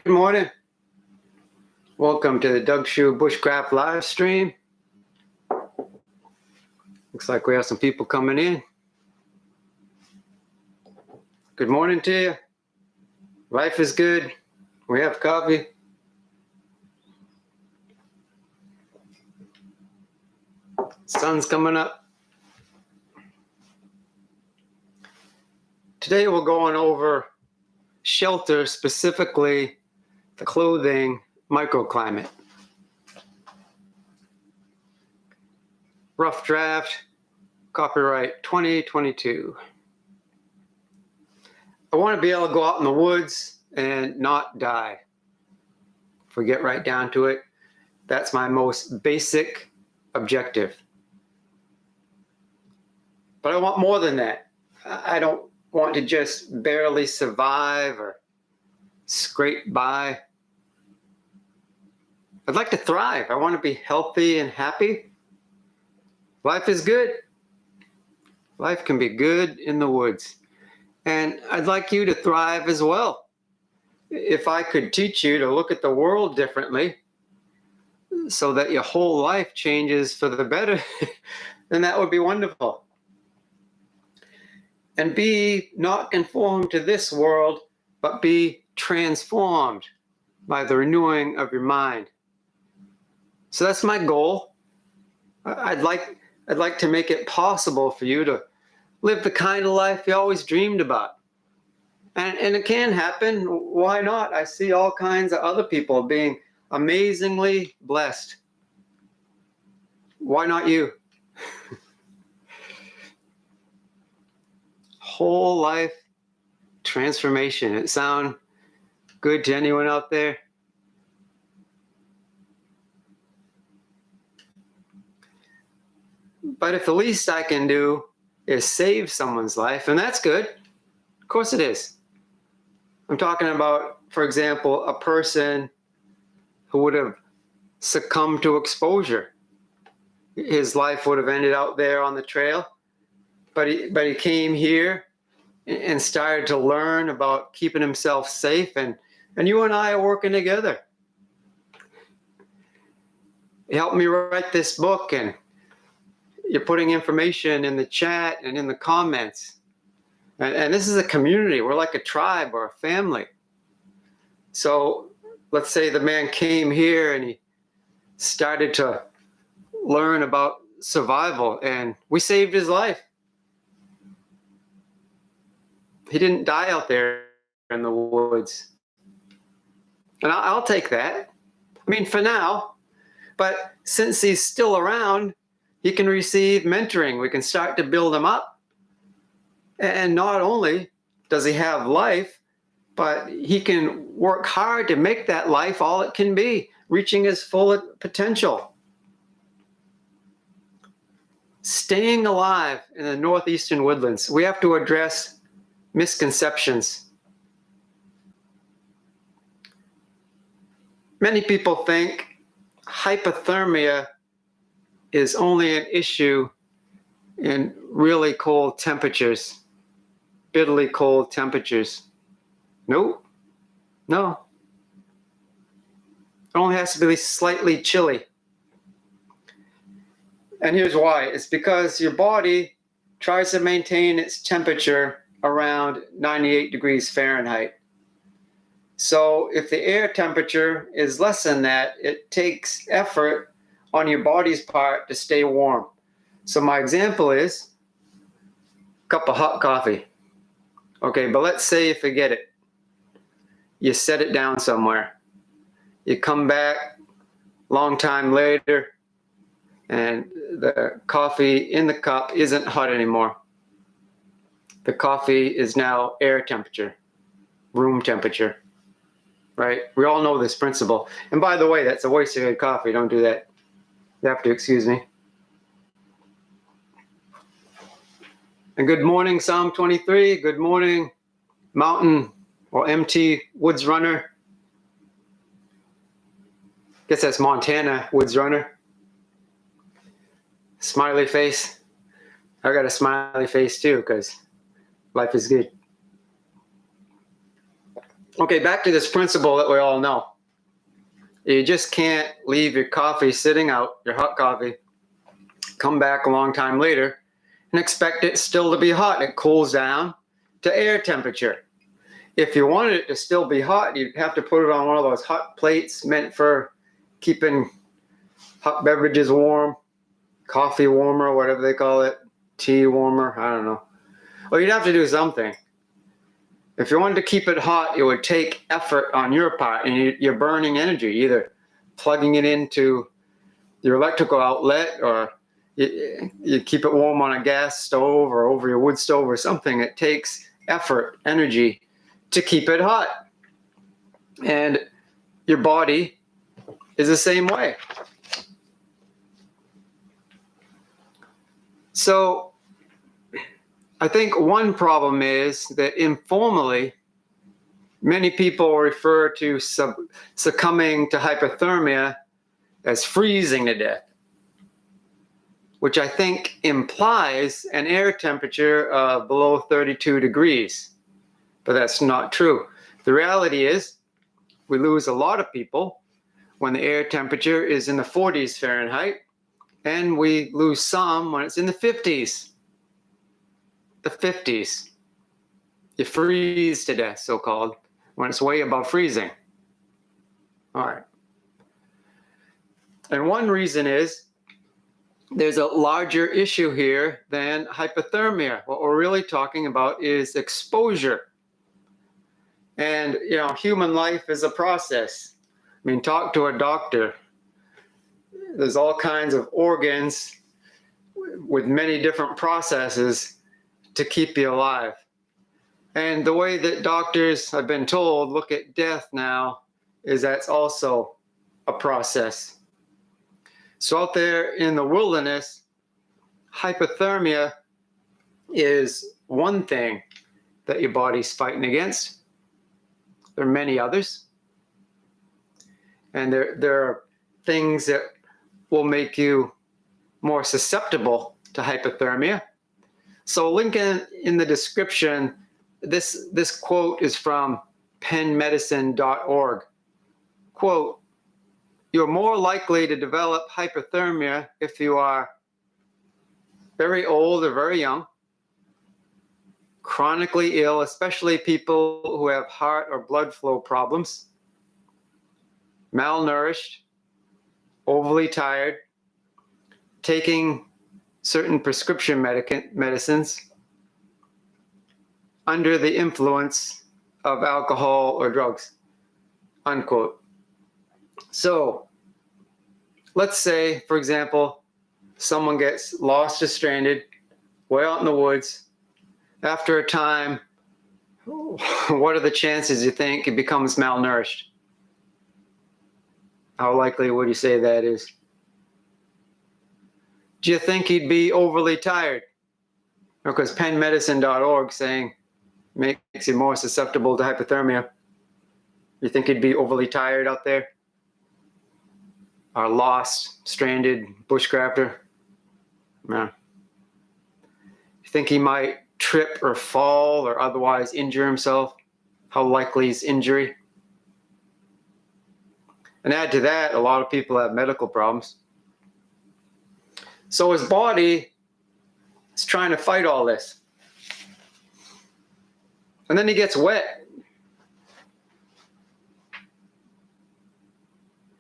Good morning. Welcome to the Doug Shoe Bushcraft live stream. Looks like we have some people coming in. Good morning to you. Life is good. We have coffee. Sun's coming up. Today we're going over shelter, specifically the clothing microclimate. Rough draft, copyright 2022. I want to be able to go out in the woods and not die. If we get right down to it, that's my most basic objective. But I want more than that. I don't want to just barely survive or scrape by. I'd like to thrive. I want to be healthy and happy. Life is good. Life can be good in the woods. And I'd like you to thrive as well. If I could teach you to look at the world differently so that your whole life changes for the better, then that would be wonderful. And be not conformed to this world, but be transformed by the renewing of your mind. So that's my goal. I'd like to make it possible for you to live the kind of life you always dreamed about. And it can happen. Why not? I see all kinds of other people being amazingly blessed. Why not you? Whole life transformation. It sound good to anyone out there? But if the least I can do is save someone's life, and that's good. Of course it is. I'm talking about, for example, a person who would have succumbed to exposure. His life would have ended out there on the trail, but he came here and started to learn about keeping himself safe, and you and I are working together. He helped me write this book, and you're putting information in the chat and in the comments. And this is a community. We're like a tribe or a family. So let's say the man came here and he started to learn about survival, and we saved his life. He didn't die out there in the woods. And I'll take that. I mean, for now. But since he's still around, he can receive mentoring. We can start to build him up. And not only does he have life, but he can work hard to make that life all it can be, reaching his full potential. Staying alive in the northeastern woodlands, we have to address misconceptions. Many people think hypothermia is only an issue in really cold temperatures, bitterly cold temperatures. Nope. No. It only has to be slightly chilly. And here's why. It's because your body tries to maintain its temperature around 98 degrees Fahrenheit. So if the air temperature is less than that, it takes effort on your body's part to stay warm. So my example is a cup of hot coffee. Okay, but let's say you forget it. You set it down somewhere. You come back a long time later, and the coffee in the cup isn't hot anymore. The coffee is now air temperature, room temperature, right? We all know this principle. And by the way, that's a waste of good coffee. Don't do that. You have to excuse me. And good morning, Psalm 23. Good morning, Mountain or MT Woods Runner. Guess that's Montana Woods Runner. Smiley face. I got a smiley face too because life is good. Okay, back to this principle that we all know. You just can't leave your coffee sitting out, your hot coffee, come back a long time later and expect it still to be hot. It cools down to air temperature. If you wanted it to still be hot, you'd have to put it on one of those hot plates meant for keeping hot beverages warm, coffee warmer, whatever they call it, tea warmer, I don't know. Well, you'd have to do something. If you wanted to keep it hot, it would take effort on your part, and you're burning energy, either plugging it into your electrical outlet, or you keep it warm on a gas stove or over your wood stove or something. It takes effort, energy to keep it hot. And your body is the same way. So I think one problem is that informally, many people refer to succumbing to hypothermia as freezing to death, which I think implies an air temperature of below 32 degrees. But that's not true. The reality is we lose a lot of people when the air temperature is in the 40s Fahrenheit, and we lose some when it's in the 50s. The 50s. You freeze to death, so-called, when it's way above freezing. All right. And one reason is there's a larger issue here than hypothermia. What we're really talking about is exposure. And, human life is a process. I mean, talk to a doctor. There's all kinds of organs with many different processes to keep you alive. And the way that doctors, I've been told, look at death now is that's also a process. So out there in the wilderness, hypothermia is one thing that your body's fighting against. There are many others. And there are things that will make you more susceptible to hypothermia. So I'll link in the description. This quote is from penmedicine.org. Quote, "You're more likely to develop hypothermia if you are very old or very young, chronically ill, especially people who have heart or blood flow problems, malnourished, overly tired, taking certain prescription medicines, under the influence of alcohol or drugs," unquote. So let's say, for example, someone gets lost or stranded way out in the woods. After a time, what are the chances you think he becomes malnourished? How likely would you say that is? Do you think he'd be overly tired? Because penmedicine.org saying makes you more susceptible to hypothermia. You think he'd be overly tired out there? Or lost, stranded bushcrafter? No. You think he might trip or fall or otherwise injure himself? How likely is injury? And add to that, a lot of people have medical problems. So his body is trying to fight all this. And then he gets wet.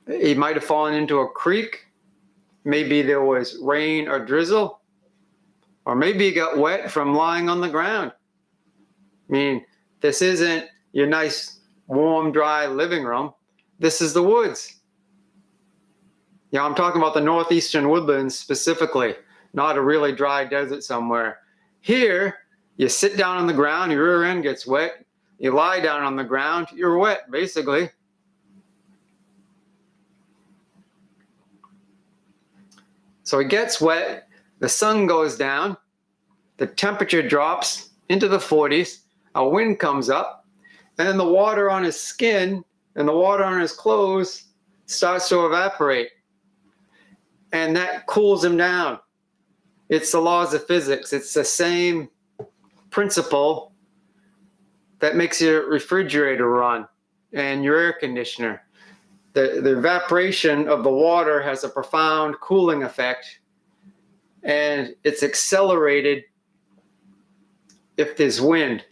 He might have fallen into a creek. Maybe there was rain or drizzle. Or maybe he got wet from lying on the ground. I mean, this isn't your nice, warm, dry living room. This is the woods. I'm talking about the northeastern woodlands specifically, not a really dry desert somewhere. Here, you sit down on the ground, your rear end gets wet. You lie down on the ground, you're wet, basically. So it gets wet, the sun goes down, the temperature drops into the 40s, a wind comes up, and then the water on his skin and the water on his clothes starts to evaporate. And that cools him down. It's the laws of physics. It's the same principle that makes your refrigerator run and your air conditioner. The evaporation of the water has a profound cooling effect, and it's accelerated if there's wind.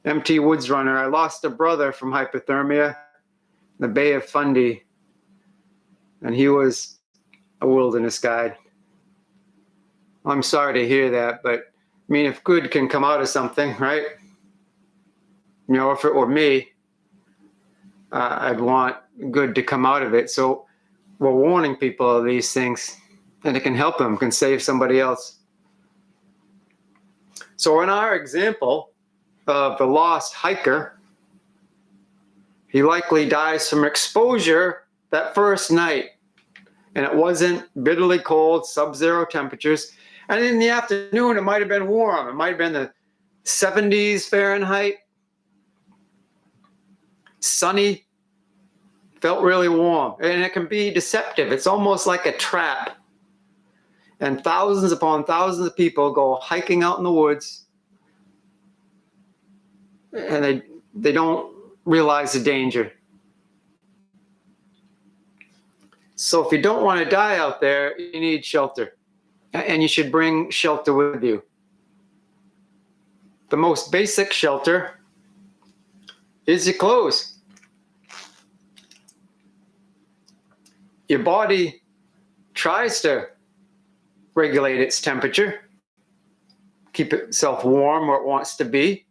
MT Woods Runner, I lost a brother from hypothermia in the Bay of Fundy, and he was a wilderness guide. I'm sorry to hear that, but I mean, if good can come out of something, right? You know, if it were me, I'd want good to come out of it. So we're warning people of these things, and it can help them, can save somebody else. So in our example of the lost hiker, he likely dies from exposure that first night, and it wasn't bitterly cold, sub-zero temperatures. And in the afternoon, it might have been warm. It might have been the 70s Fahrenheit, sunny, felt really warm. And it can be deceptive. It's almost like a trap. And thousands upon thousands of people go hiking out in the woods, and they don't realize the danger. So if you don't want to die out there, you need shelter. And you should bring shelter with you. The most basic shelter is your clothes. Your body tries to regulate its temperature, keep itself warm where it wants to be,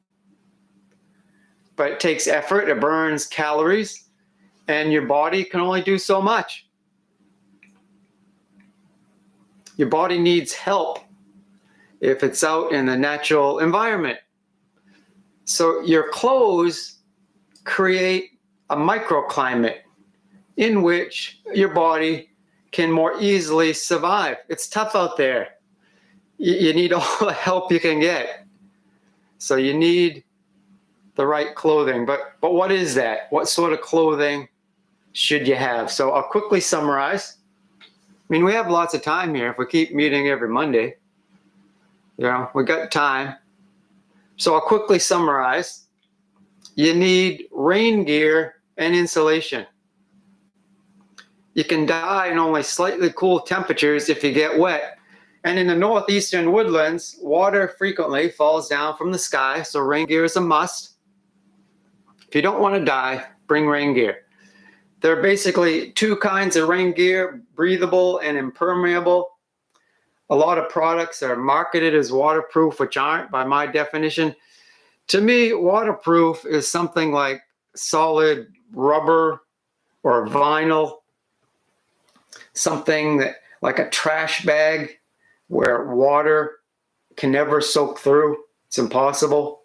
but it takes effort, it burns calories, and your body can only do so much. Your body needs help if it's out in the natural environment. So your clothes create a microclimate in which your body can more easily survive. It's tough out there. You need all the help you can get. So you need the right clothing. But what is that? What sort of clothing should you have? So I'll quickly summarize. I mean, we have lots of time here if we keep meeting every Monday. You know, we got time. So I'll quickly summarize. You need rain gear and insulation. You can die in only slightly cool temperatures if you get wet. And in the northeastern woodlands, water frequently falls down from the sky, so rain gear is a must. If you don't want to die, bring rain gear. There are basically two kinds of rain gear, breathable and impermeable. A lot of products are marketed as waterproof, which aren't by my definition. To me, waterproof is something like solid rubber or vinyl, something that like a trash bag where water can never soak through. It's impossible.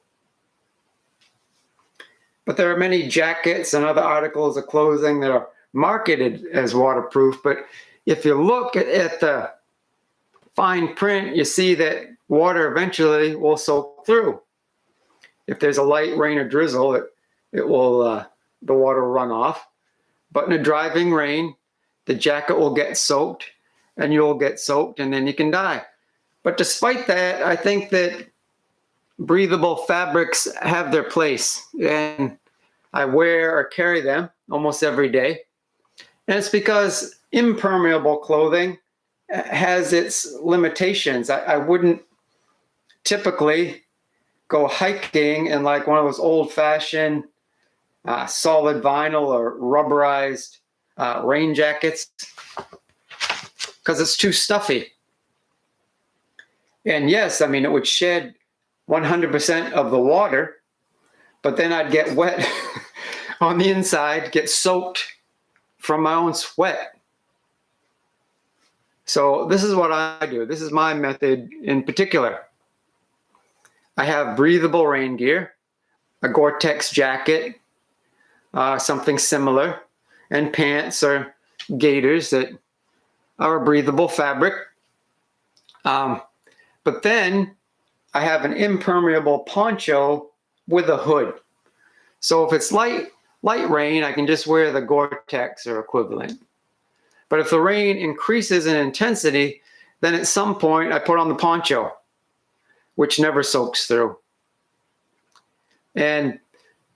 But there are many jackets and other articles of clothing that are marketed as waterproof. But if you look at the fine print, you see that water eventually will soak through. If there's a light rain or drizzle, it will the water will run off. But in a driving rain, the jacket will get soaked, and you'll get soaked, and then you can die. But despite that, I think that breathable fabrics have their place, and I wear or carry them almost every day. And it's because impermeable clothing has its limitations. I wouldn't typically go hiking in like one of those old-fashioned solid vinyl or rubberized rain jackets because it's too stuffy. And yes, I mean, it would shed 100% of the water, but then I'd get wet on the inside, get soaked from my own sweat. So this is what I do. This is my method in particular. I have breathable rain gear, a Gore-Tex jacket, something similar, and pants or gaiters that are a breathable fabric. But then I have an impermeable poncho with a hood. So if it's light rain, I can just wear the Gore-Tex or equivalent. But if the rain increases in intensity, then at some point I put on the poncho, which never soaks through. And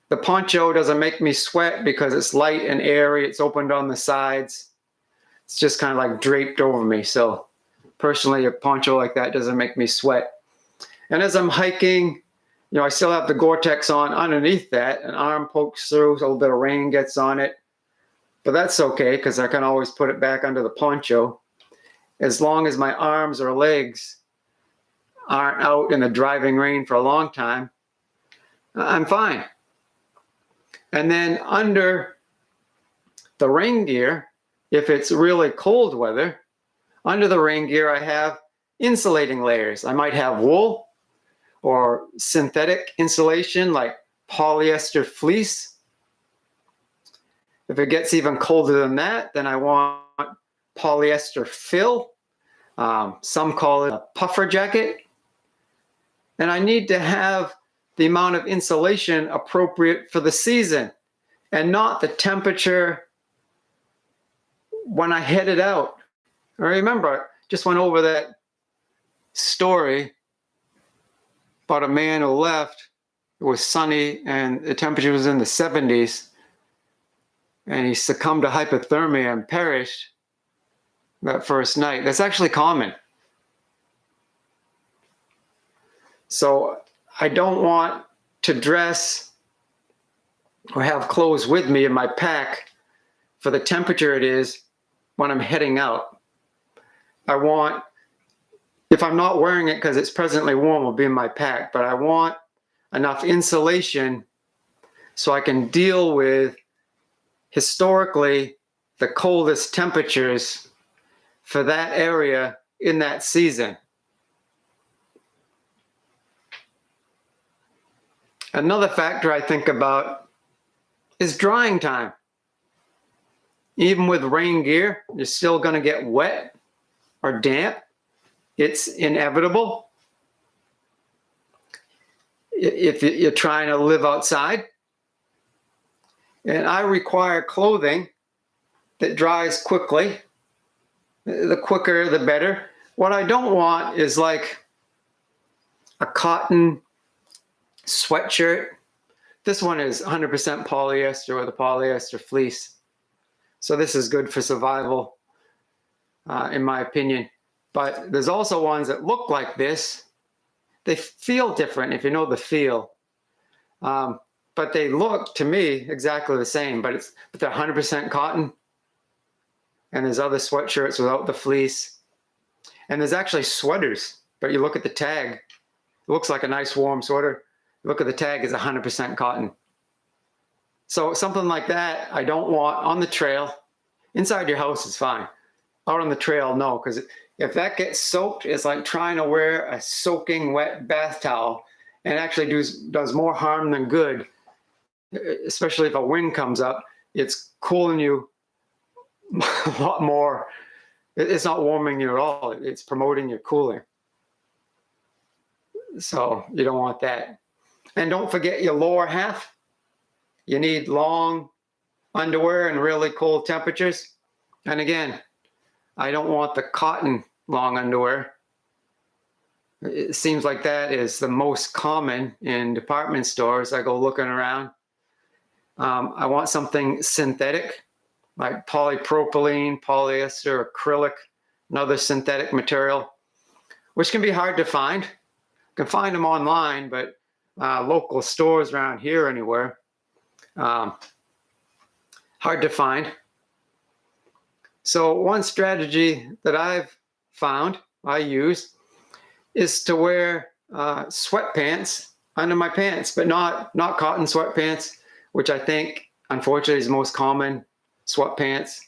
the poncho doesn't make me sweat because it's light and airy. It's opened on the sides. It's just kind of like draped over me. So personally, a poncho like that doesn't make me sweat. And as I'm hiking, I still have the Gore-Tex on underneath that. An arm pokes through, so a little bit of rain gets on it. But that's okay, because I can always put it back under the poncho. As long as my arms or legs aren't out in the driving rain for a long time, I'm fine. And then under the rain gear, if it's really cold weather, under the rain gear I have insulating layers. I might have wool or synthetic insulation like polyester fleece. If it gets even colder than that, then I want polyester fill. Some call it a puffer jacket. And I need to have the amount of insulation appropriate for the season and not the temperature when I headed out. I remember, just went over that story about a man who left. It was sunny and the temperature was in the 70s. And he succumbed to hypothermia and perished that first night. That's actually common. So I don't want to dress or have clothes with me in my pack for the temperature it is when I'm heading out. I want, if I'm not wearing it because it's presently warm, it'll be in my pack, but I want enough insulation so I can deal with historically the coldest temperatures for that area in that season. Another factor I think about is drying time. Even with rain gear, you're still going to get wet or damp. It's inevitable if you're trying to live outside. And I require clothing that dries quickly. The quicker, the better. What I don't want is like a cotton sweatshirt. This one is 100% polyester with a polyester fleece. So this is good for survival, in my opinion. But there's also ones that look like this. They feel different if you know the feel. But they look, to me, exactly the same. But they're 100% cotton. And there's other sweatshirts without the fleece. And there's actually sweaters. But you look at the tag. It looks like a nice warm sweater. Look at the tag, it's 100% cotton. So something like that, I don't want on the trail. Inside your house is fine. Out on the trail, no, because if that gets soaked, it's like trying to wear a soaking wet bath towel, and actually does more harm than good. Especially if a wind comes up, it's cooling you a lot more. It's not warming you at all. It's promoting your cooling. So you don't want that. And don't forget your lower half. You need long underwear in really cold temperatures. And again, I don't want the cotton long underwear. It seems like that is the most common in department stores. I go looking around. I want something synthetic, like polypropylene, polyester, acrylic, another synthetic material, which can be hard to find. You can find them online, but local stores around here anywhere, hard to find. So one strategy that I've found, I use, is to wear sweatpants under my pants, but not cotton sweatpants, which I think, unfortunately, is the most common sweatpants.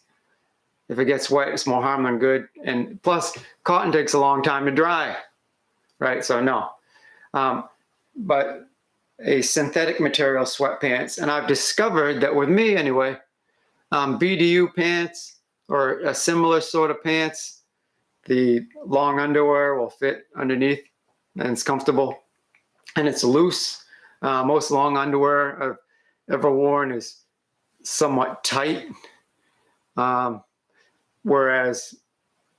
If it gets wet, it's more harm than good. And plus, cotton takes a long time to dry, right? So no. But a synthetic material sweatpants. And I've discovered that with me anyway, BDU pants or a similar sort of pants, the long underwear will fit underneath and it's comfortable and it's loose. Most long underwear I've ever worn is somewhat tight, whereas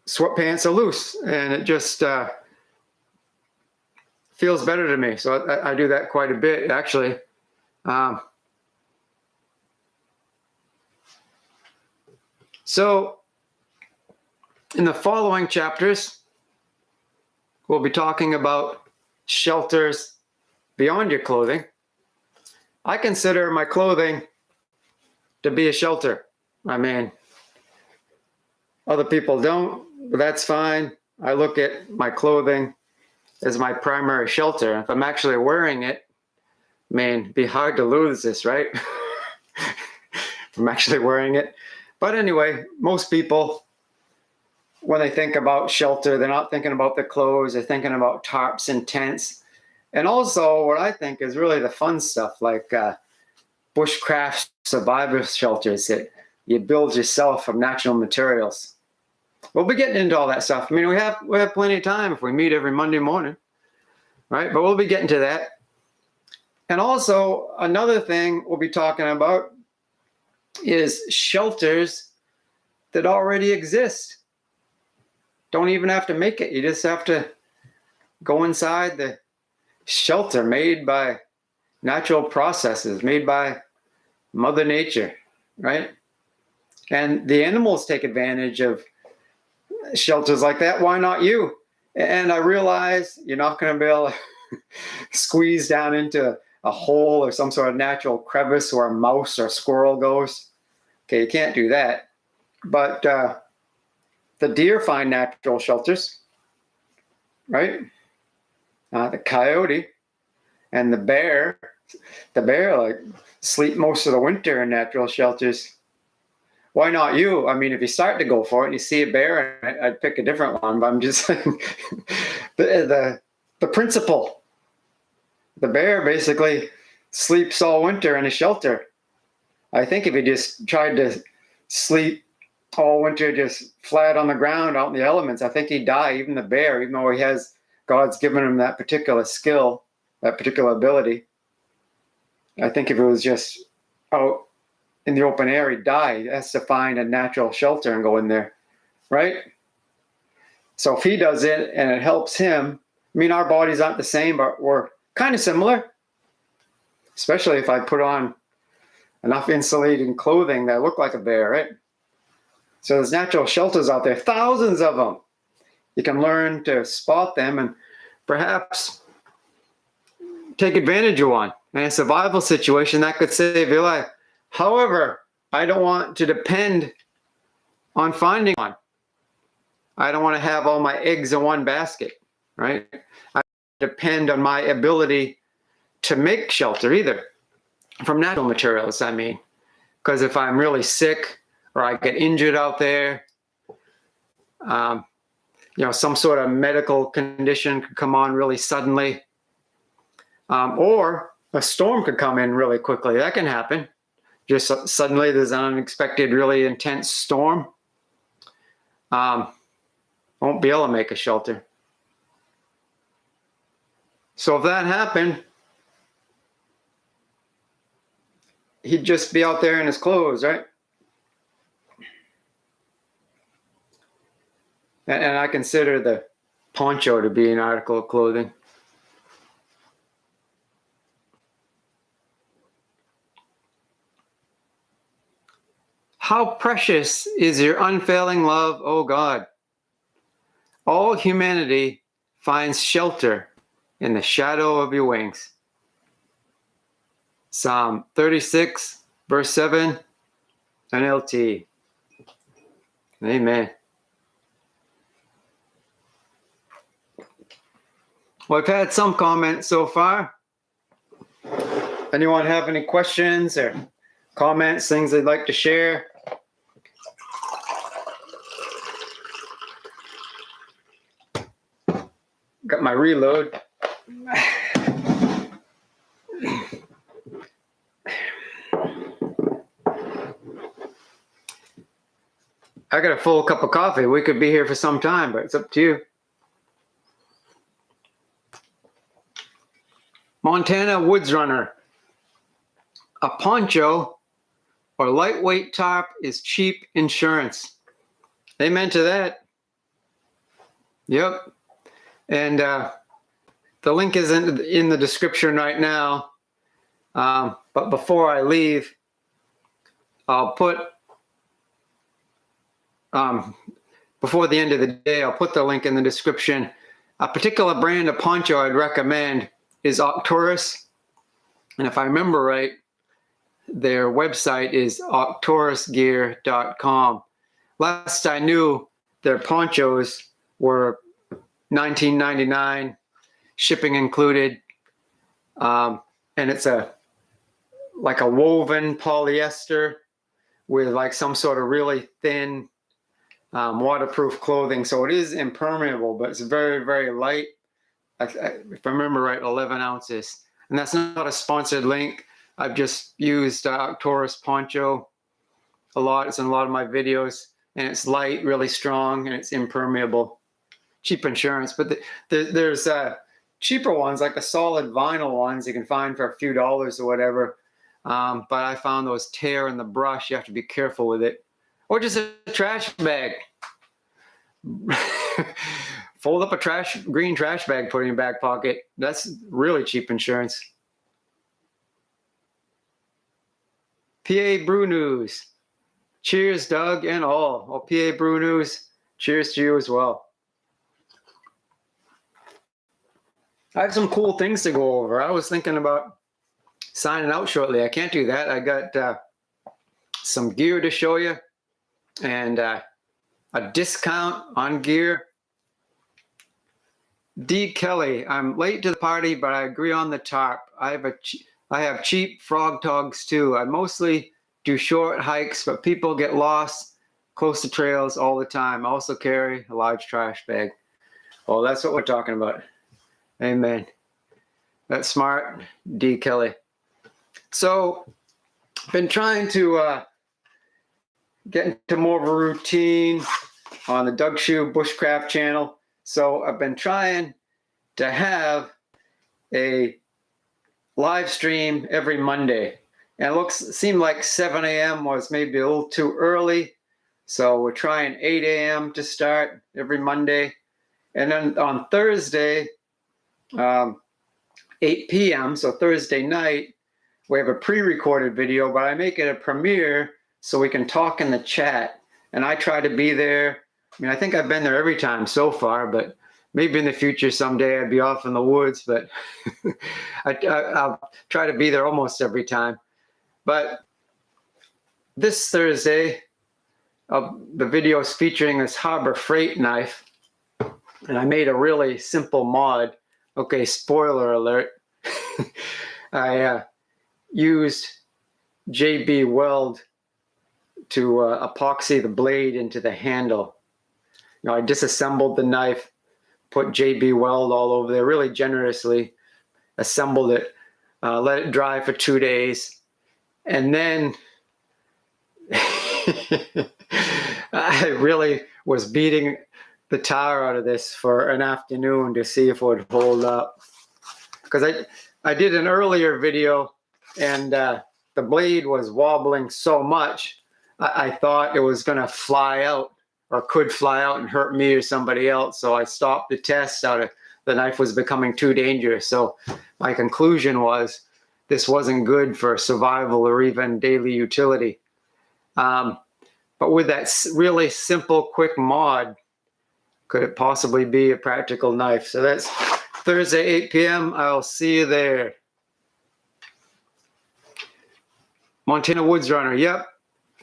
sweatpants are loose and it just feels better to me. So I do that quite a bit, actually. So in the following chapters, we'll be talking about shelters beyond your clothing. I consider my clothing to be a shelter. I mean, other people don't, but that's fine. I look at my clothing as my primary shelter. If I'm actually wearing it, man, it'd be hard to lose this, right? If I'm actually wearing it. But anyway, most people, when they think about shelter, they're not thinking about the clothes, they're thinking about tarps and tents. And also what I think is really the fun stuff, like Bushcraft Survival shelters that you build yourself from natural materials. We'll be getting into all that stuff. I mean, we have plenty of time if we meet every Monday morning, right? But we'll be getting to that. And also another thing we'll be talking about is shelters that already exist. Don't even have to make it. You just have to go inside the shelter made by natural processes, made by Mother Nature, right? And the animals take advantage of shelters like that. Why not you? And I realize you're not going to be able to squeeze down into a hole or some sort of natural crevice where a mouse or a squirrel goes. Okay, you can't do that. But the deer find natural shelters, right? The coyote and the bear like sleep most of the winter in natural shelters. Why not you? I mean, if you start to go for it and you see a bear, I'd pick a different one, but I'm just saying the principle. The bear basically sleeps all winter in a shelter. I think if he just tried to sleep all winter just flat on the ground out in the elements, I think he'd die, even the bear, even though God's given him that particular skill, that particular ability. I think if it was just out in the open air, he'd die. He has to find a natural shelter and go in there, right? So if he does it and it helps him, I mean, our bodies aren't the same, but we're kind of similar, especially if I put on enough insulating clothing that look like a bear, right? So there's natural shelters out there, thousands of them. You can learn to spot them and perhaps take advantage of one. In a survival situation, that could save your life. However, I don't want to depend on finding one. I don't want to have all my eggs in one basket, right? I depend on my ability to make shelter either, from natural materials, I mean. Because if I'm really sick or I get injured out there, some sort of medical condition could come on really suddenly, or a storm could come in really quickly. That can happen. Just suddenly there's an unexpected, really intense storm. Won't be able to make a shelter. So if that happened, he'd just be out there in his clothes, right? And I consider the poncho to be an article of clothing. How precious is your unfailing love, O God? All humanity finds shelter in the shadow of your wings. Psalm 36, verse 7, NLT. Amen. Well, I've had some comments so far. Anyone have any questions or comments, things they'd like to share? Got my reload. I got a full cup of coffee. We could be here for some time, but it's up to you. Montana Woods Runner. A poncho or lightweight tarp is cheap insurance. Amen to that. Yep. And the link is in the description right now. But before I leave, I'll put, before the end of the day, I'll put the link in the description. A particular brand of poncho I'd recommend is Arcturus. And if I remember right, their website is arcturusgear.com. Last I knew, their ponchos were $19.99, shipping included. And it's like a woven polyester with like some sort of really thin waterproof clothing. So it is impermeable, but it's very, very light. If I remember right, 11 ounces. And that's not a sponsored link. I've just used Arcturus poncho a lot. It's in a lot of my videos. And it's light, really strong, and it's impermeable. Cheap insurance. But there's cheaper ones, like the solid vinyl ones you can find for a few dollars or whatever. But I found those tear in the brush. You have to be careful with it. Or just a trash bag. Fold up a green trash bag, put it in your back pocket. That's really cheap insurance. PA Brew News. Cheers, Doug, and all. Oh, PA Brew News, cheers to you as well. I have some cool things to go over. I was thinking about signing out shortly. I can't do that. I got some gear to show you and a discount on gear. D. Kelly, I'm late to the party, but I agree on the tarp. I have cheap frog togs too. I mostly do short hikes, but people get lost close to trails all the time. I also carry a large trash bag. Well, that's what we're talking about. Amen. That's smart, D. Kelly. So, been trying to get into more of a routine on the Doug Shoe Bushcraft channel. So I've been trying to have a live stream every Monday. And it seemed like 7 a.m. was maybe a little too early. So we're trying 8 a.m. to start every Monday. And then on Thursday, 8 p.m., so Thursday night, we have a pre-recorded video, but I make it a premiere so we can talk in the chat. And I try to be there. I mean, I think I've been there every time so far, but maybe in the future someday I'd be off in the woods, but I'll try to be there almost every time. But this Thursday, the video is featuring this Harbor Freight knife, and I made a really simple mod. Okay, spoiler alert. I used JB Weld to epoxy the blade into the handle. You know, I disassembled the knife, put JB Weld all over there, really generously assembled it, let it dry for 2 days, and then I really was beating the tar out of this for an afternoon to see if it would hold up. Because I did an earlier video and the blade was wobbling so much, I thought it was going to fly out or could fly out and hurt me or somebody else. So I stopped the test out of the knife was becoming too dangerous. So my conclusion was this wasn't good for survival or even daily utility. But with that really simple, quick mod, could it possibly be a practical knife? So that's Thursday, 8 p.m. I'll see you there. Montana Woods Runner, yep.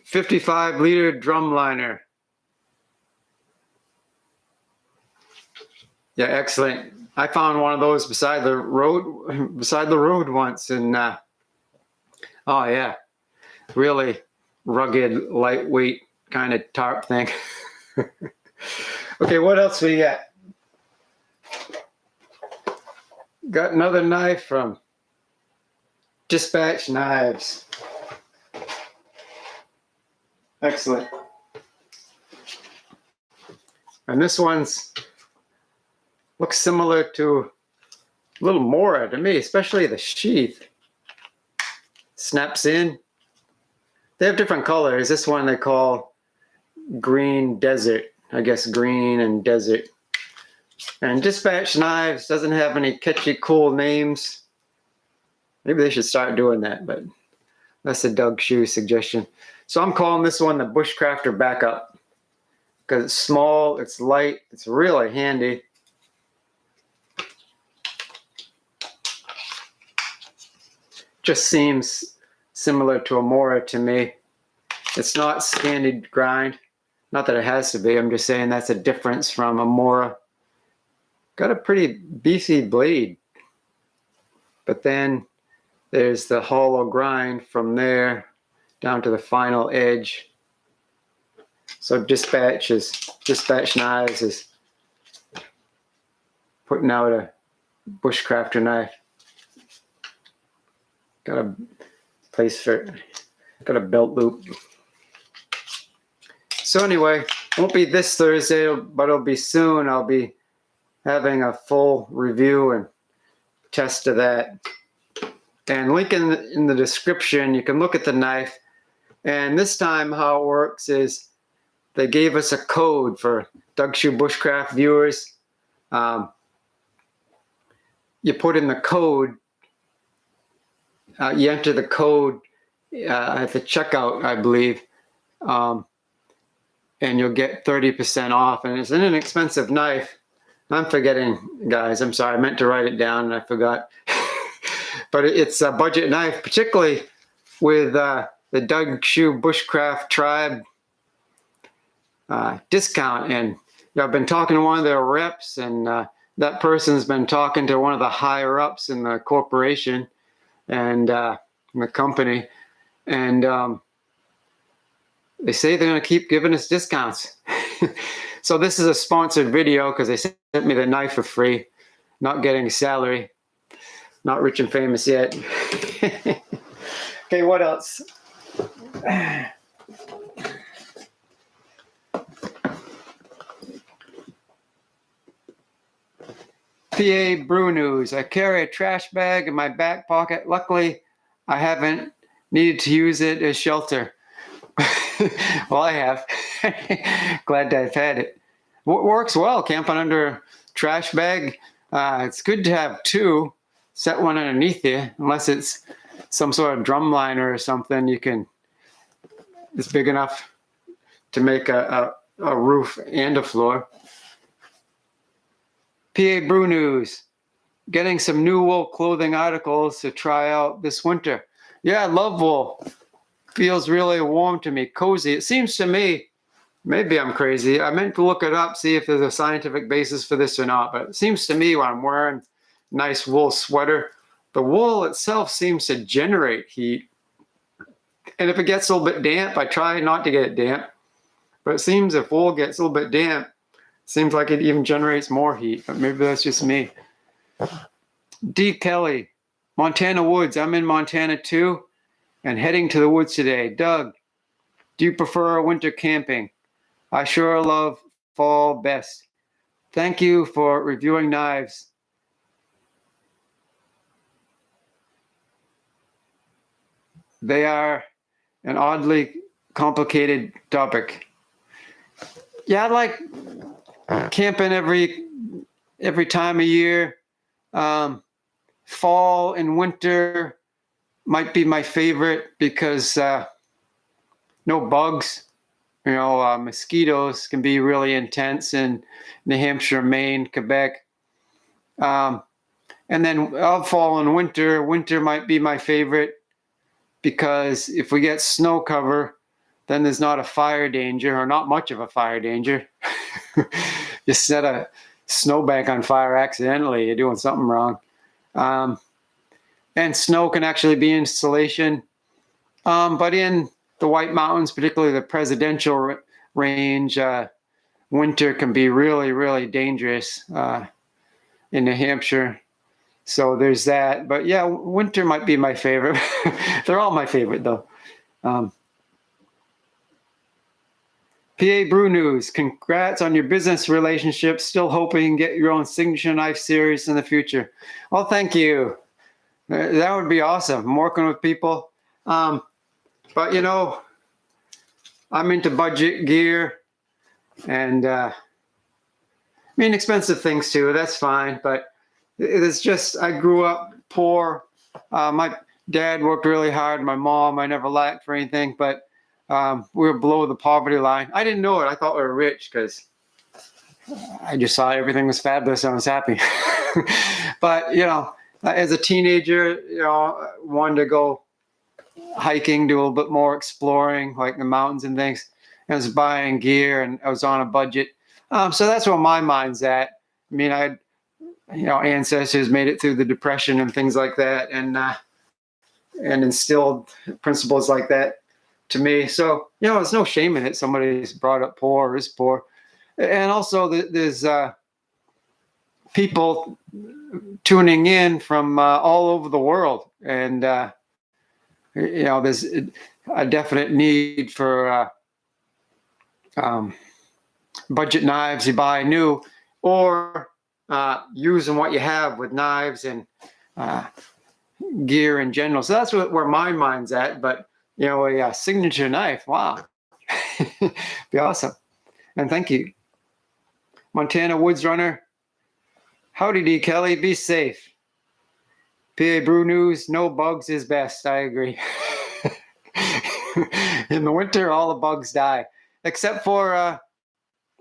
55-liter drum liner. Yeah, excellent. I found one of those beside the road once, and oh yeah, really rugged, lightweight kind of tarp thing. Okay, what else we got? Got another knife from Dispatch Knives. Excellent. And this one's looks similar to a little Mora to me, especially the sheath. Snaps in. They have different colors. This one they call Green Desert. I guess green and desert. And Dispatch Knives doesn't have any catchy, cool names. Maybe they should start doing that, but that's a Doug Shoe suggestion. So I'm calling this one the Bushcrafter Backup because it's small, it's light, it's really handy. Just seems similar to a Mora to me. It's not standard grind. Not that it has to be. I'm just saying that's a difference from a Mora. Got a pretty beefy blade. But then there's the hollow grind from there down to the final edge. So Dispatch Knives is putting out a Bushcrafter knife. Got a place for it. Got a belt loop. So anyway, won't be this Thursday, but it'll be soon. I'll be having a full review and test of that. And link in the description, you can look at the knife. And this time how it works is they gave us a code for Doug Shoe Bushcraft viewers. You put in the code, you enter the code at the checkout, I believe, and you'll get 30% off. And it's an inexpensive knife. I'm forgetting, guys. I'm sorry. I meant to write it down and I forgot. But it's a budget knife, particularly with the Doug Shoe Bushcraft Tribe discount. And I've been talking to one of their reps, and that person's been talking to one of the higher ups in the corporation and in the company. And they say they're going to keep giving us discounts. So this is a sponsored video because they sent me the knife for free. Not getting a salary. Not rich and famous yet. Okay, what else? PA Brew News. I carry a trash bag in my back pocket. Luckily, I haven't needed to use it as shelter. Well, I have. Glad to have had it. Works well, camping under a trash bag. It's good to have two. Set one underneath you, unless it's some sort of drum liner or something. It's big enough to make a roof and a floor. PA Brew News. Getting some new wool clothing articles to try out this winter. Yeah, I love wool. Feels really warm to me, cozy. It seems to me, maybe I'm crazy. I meant to look it up, see if there's a scientific basis for this or not. But it seems to me when I'm wearing nice wool sweater, the wool itself seems to generate heat. And if it gets a little bit damp, I try not to get it damp. But it seems if wool gets a little bit damp, it seems like it even generates more heat. But maybe that's just me. D. Kelly, Montana Woods. I'm in Montana too and heading to the woods today. Doug, do you prefer winter camping? I sure love fall best. Thank you for reviewing knives. They are an oddly complicated topic. Yeah, I like camping every time of year. Fall and winter might be my favorite because no bugs. Mosquitoes can be really intense in New Hampshire, Maine, Quebec. And then fall and winter. Winter might be my favorite because if we get snow cover, then there's not a fire danger, or not much of a fire danger. You set a snowbank on fire accidentally, you're doing something wrong. And snow can actually be insulation. But in the White Mountains, particularly the presidential range, winter can be really, really dangerous in New Hampshire. So there's that. But yeah, winter might be my favorite. They're all my favorite, though. PA Brew News. Congrats on your business relationship. Still hoping you can get your own signature knife series in the future. Well, thank you. That would be awesome. I'm working with people. But, I'm into budget gear and expensive things too. That's fine. But it's just, I grew up poor My dad worked really hard. My mom, I never lacked for anything, but we were below the poverty line. I didn't know it. I thought we were rich because I just saw everything was fabulous and I was happy. But, as a teenager, wanted to go hiking, do a little bit more exploring, like the mountains and things. I was buying gear and I was on a budget. So that's where my mind's at. I mean, I had, ancestors made it through the Depression and things like that, and instilled principles like that to me. So, there's no shame in it. Somebody's brought up poor or is poor. And also there's people tuning in from all over the world. And, there's a definite need for budget knives you buy new, or using what you have with knives and gear in general. So that's where my mind's at. But, a signature knife, wow. Be awesome. And thank you. Montana Woods Runner. Howdy D, Kelly. Be safe. PA Brew News. No bugs is best. I agree. In the winter, all the bugs die. Except for,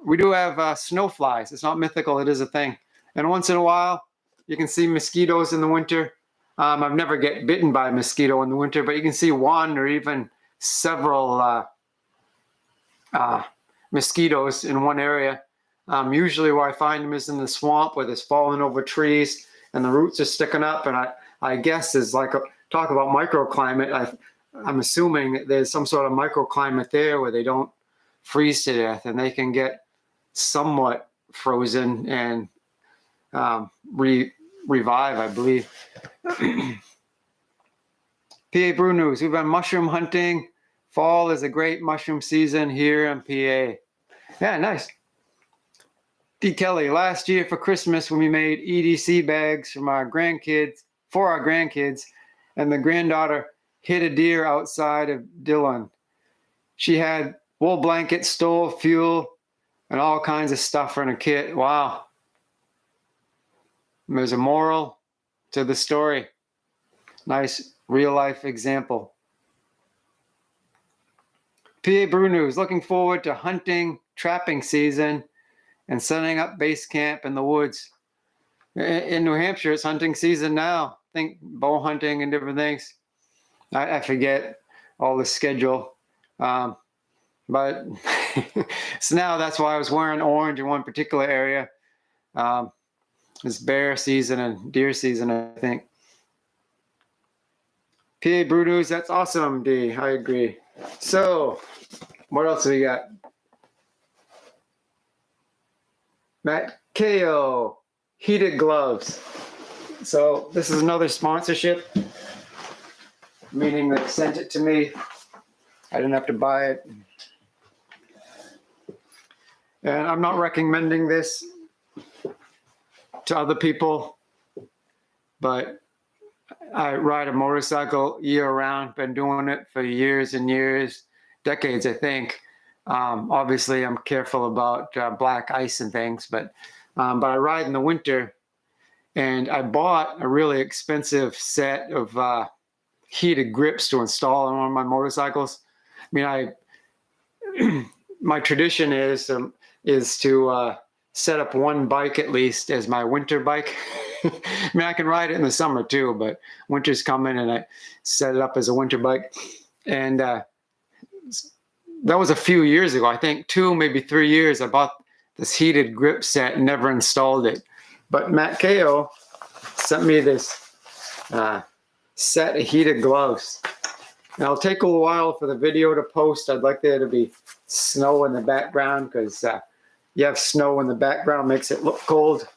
we do have snow flies. It's not mythical. It is a thing. And once in a while, you can see mosquitoes in the winter. I've never get bitten by a mosquito in the winter, but you can see one or even several mosquitoes in one area. Usually where I find them is in the swamp where there's falling over trees and the roots are sticking up. And I guess is like talk about microclimate. I'm assuming that there's some sort of microclimate there where they don't freeze to death and they can get somewhat frozen and revive, I believe. PA Brew News. We've been mushroom hunting. Fall is a great mushroom season here in PA. Yeah, nice. D. Kelly, last year for Christmas when we made EDC bags for our grandkids, and the granddaughter hit a deer outside of Dillon. She had wool blankets, stove, fuel, and all kinds of stuff in a kit. Wow. There's a moral to the story. Nice real life example. PA Brew News, looking forward to hunting, trapping season, and setting up base camp in the woods. In New Hampshire, it's hunting season now. I think bow hunting and different things. I forget all the schedule. But so now that's why I was wearing orange in one particular area. It's bear season and deer season, I think. PA Brew News, that's awesome, D. I agree. So, what else do we got? Matt KO, heated gloves. So this is another sponsorship, meaning they sent it to me. I didn't have to buy it. And I'm not recommending this to other people, but I ride a motorcycle year round, been doing it for years and years, decades, I think. Obviously, I'm careful about black ice and things, but I ride in the winter, and I bought a really expensive set of heated grips to install on one of my motorcycles. I mean, my tradition is to set up one bike at least as my winter bike. I mean, I can ride it in the summer too, but winter's coming, and I set it up as a winter bike. And that was a few years ago. I think 2, maybe 3 years. I bought this heated grip set and never installed it. But Matt KO sent me this set of heated gloves. And it'll take a little while for the video to post. I'd like there to be snow in the background because you have snow in the background makes it look cold.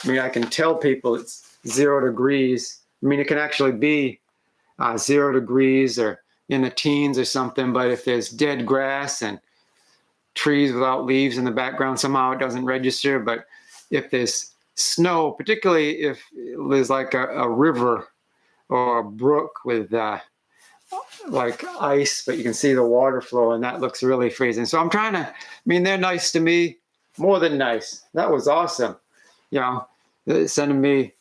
I mean, I can tell people it's 0 degrees. I mean, it can actually be 0 degrees or in the teens or something, but if there's dead grass and trees without leaves in the background, somehow it doesn't register. But if there's snow, particularly if there's like a river or a brook with like ice, but you can see the water flow, and that looks really freezing. So I'm trying to, I mean, they're nice to me, more than nice. That was awesome. Sending me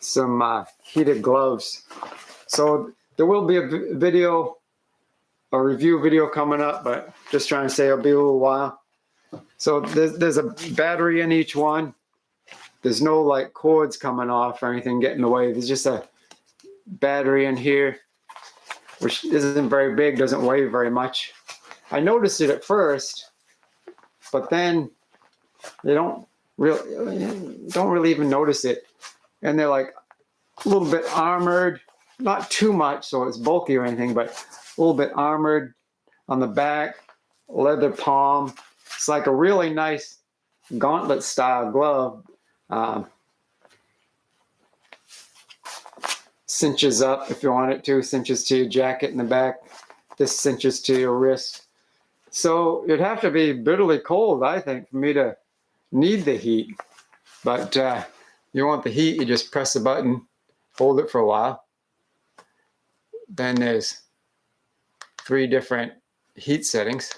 some heated gloves. So there will be a video, a review video coming up, but just trying to say it'll be a little while. So there's a battery in each one. There's no like cords coming off or anything getting in the way. There's just a battery in here, which isn't very big, doesn't weigh very much. I noticed it at first, but then they don't really even notice it. And they're like a little bit armored, not too much so it's bulky or anything, but a little bit armored on the back, leather palm. It's like a really nice gauntlet style glove. Cinches up if you want it to, cinches to your jacket in the back. This cinches to your wrist. So it'd have to be bitterly cold, I think, for me to need the heat. But you want the heat, you just press the button, hold it for a while. Then there's 3 different heat settings.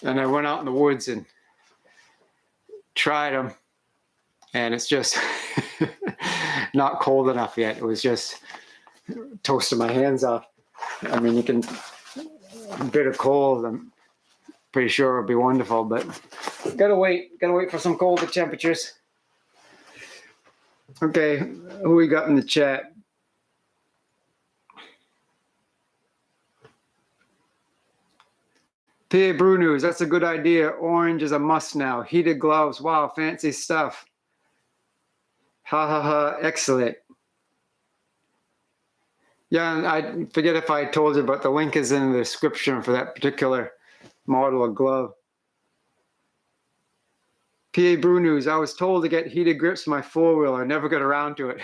And I went out in the woods and tried them, and it's just not cold enough yet. It was just toasting my hands off. I mean, you can, a bit of cold, I'm pretty sure it would be wonderful, but gotta wait for some colder temperatures. Okay, who we got in the chat? PA Brew News, that's a good idea. Orange is a must now. Heated gloves, wow, fancy stuff. Ha ha ha, excellent. Yeah, and I forget if I told you, but the link is in the description for that particular model of glove. PA Brew News, I was told to get heated grips for my 4-wheeler. I never got around to it.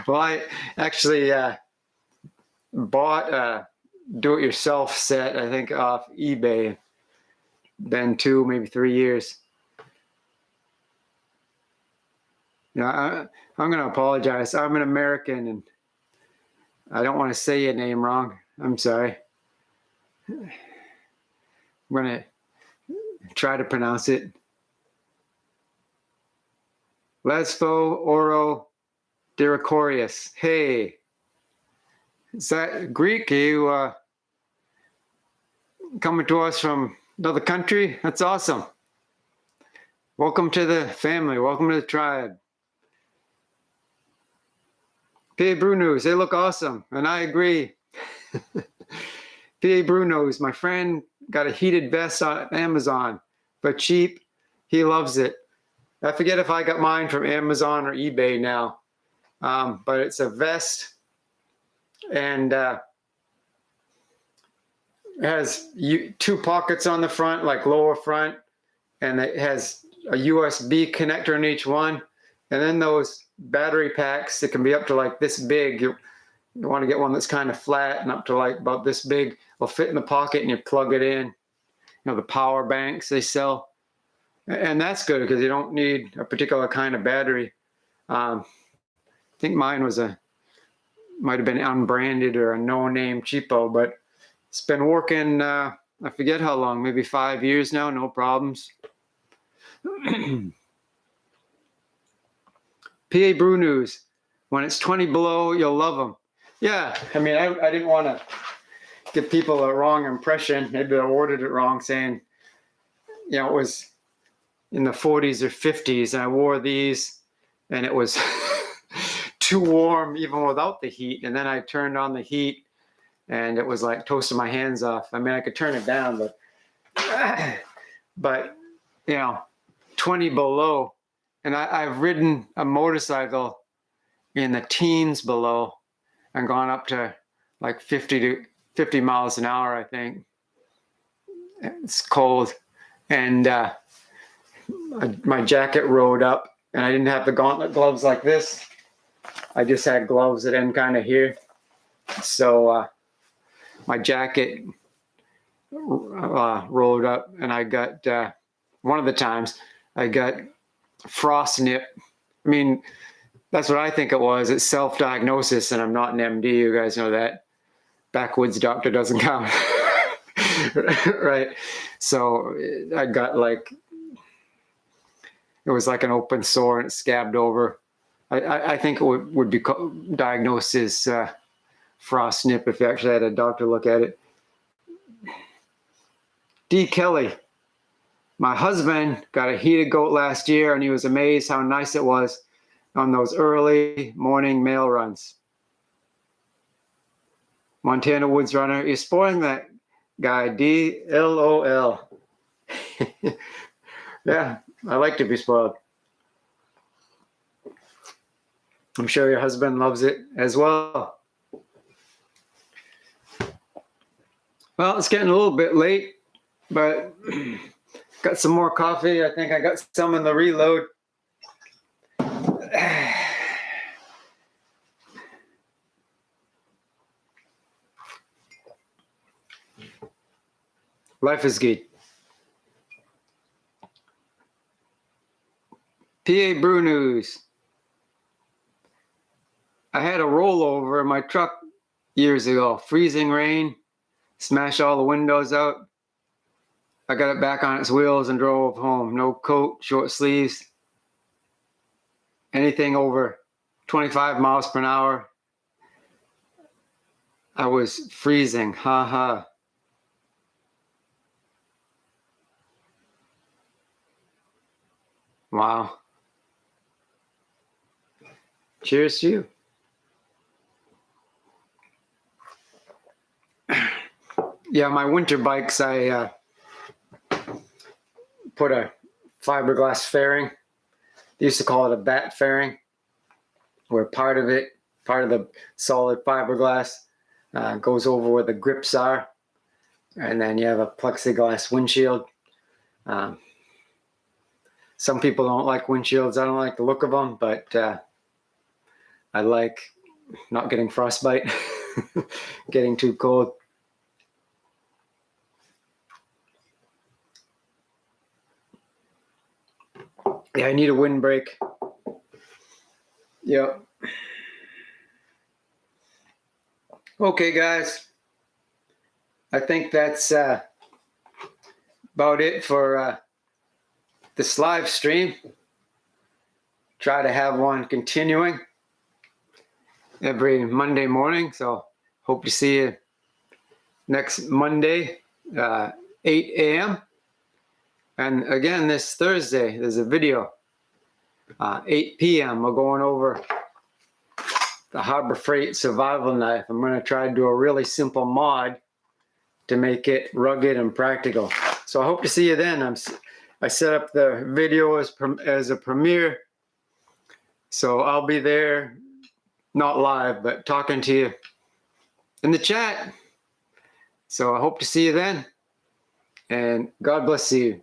Well, I actually bought a do-it-yourself set, I think, off eBay. Been 2, maybe 3 years. Yeah, I'm going to apologize. I'm an American, and I don't want to say your name wrong. I'm sorry. I'm going to try to pronounce it. Lesfo Oro Dericorius. Hey, is that Greek? Are you coming to us from another country? That's awesome. Welcome to the family. Welcome to the tribe. PA Brew News, they look awesome, and I agree. PA Brew News, my friend got a heated vest on Amazon, but cheap. He loves it. I forget if I got mine from Amazon or eBay now, but it's a vest, and it has 2 pockets on the front, like lower front, and it has a USB connector in each one, and then those battery packs that can be up to like this big. You want to get one that's kind of flat and up to like about this big. Will fit in the pocket and you plug it in. You know, the power banks they sell. And that's good because you don't need a particular kind of battery. I think mine was might have been unbranded or a no-name cheapo, but it's been working, I forget how long, maybe 5 years now, no problems. PA Brew News, when it's 20 below, you'll love them. Yeah, I mean, I didn't want to give people a wrong impression. Maybe I ordered it wrong, saying, you know, it was in the 40s or 50s, and I wore these, and it was too warm even without the heat. And then I turned on the heat, and it was like toasting my hands off. I mean, I could turn it down, but you know, 20 below. And I've ridden a motorcycle in the teens below and gone up to like 50 miles an hour, I think. It's cold. And my jacket rode up, and I didn't have the gauntlet gloves like this. I just had gloves that end kind of here. So my jacket rolled up, and I got, one of the times, I got frost nip. I mean, that's what I think it was. It's self-diagnosis, and I'm not an MD. You guys know that. Backwoods doctor doesn't count. Right. So I got like, it was like an open sore and it scabbed over. I think it would be diagnosed as frost nip if you actually had a doctor look at it. D. Kelly, my husband got a heated goat last year and he was amazed how nice it was on those early morning mail runs. Montana Woods Runner, you're spoiling that guy, D. LOL. Yeah, I like to be spoiled. I'm sure your husband loves it as well. Well, it's getting a little bit late, but got some more coffee. I think I got some in the reload. Life is good. PA Brew News. I had a rollover in my truck years ago. Freezing rain, smashed all the windows out. I got it back on its wheels and drove home. No coat, short sleeves. Anything over 25 miles per hour. I was freezing. Ha ha. Wow. Cheers to you. Yeah, my winter bikes, I put a fiberglass fairing. They used to call it a bat fairing, where part of the solid fiberglass goes over where the grips are, and then you have a plexiglass windshield. Some people don't like windshields. I don't like the look of them, but I like not getting frostbite, getting too cold. Yeah, I need a windbreak. Yep. Okay, guys. I think that's about it for this live stream. Try to have one continuing every Monday morning. So hope to see you next Monday, 8 a.m. And again, this Thursday, there's a video, 8 p.m. We're going over the Harbor Freight survival knife. I'm going to try to do a really simple mod to make it rugged and practical. So I hope to see you then. I set up the video as a premiere, so I'll be there, not live, but talking to you in the chat. So I hope to see you then, and God bless you.